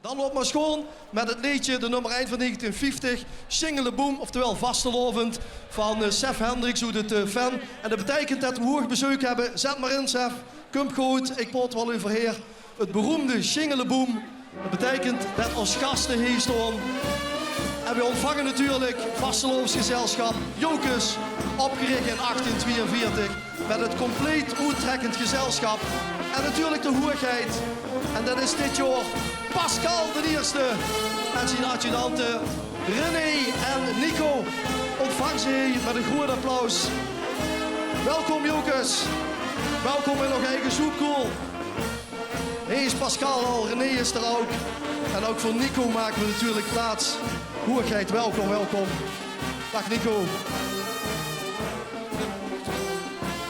Dan loopt maar schoon met het liedje, de nummer 1 van 1950, Singeleboom, oftewel vastelovend, van Sef Hendricks, hoe het fan. En dat betekent dat we hoog bezoek hebben. Zet maar in, Sef. Komt goed, ik poot wel overheer. Het beroemde Singeleboom. Dat betekent dat ons gasten hier staan. En we ontvangen natuurlijk vastelovensgezelschap Jokers, opgericht in 1842. Met het compleet uittrekkend gezelschap. En natuurlijk de hoerigheid. En dat is dit jaar Pascal de Eerste. En zijn adjudanten René en Nico. Ontvang ze met een groot applaus. Welkom Jokers. Welkom in nog eigen zoekkool. Hier is Pascal al, René is er ook. En ook voor Nico maken we natuurlijk plaats. Hoerigheid, welkom, welkom. Dag Nico.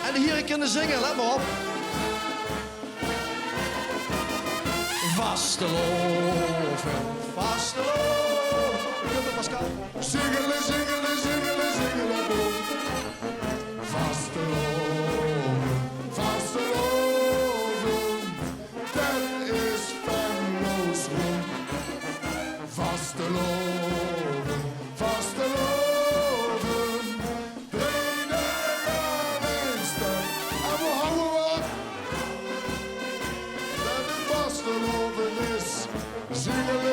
En hier kunnen zingen, let maar op. Vasteloven, vasteloven. Kom maar Pascal. Zingelen, zingelen, zingelen, zingelen, boom. Vasteloven, vasteloven. Dat is Venlo's roem. Vasteloven, vasteloven. Brede Ravenster. En we houden wat. Dat het vasteloven is. Zingelen.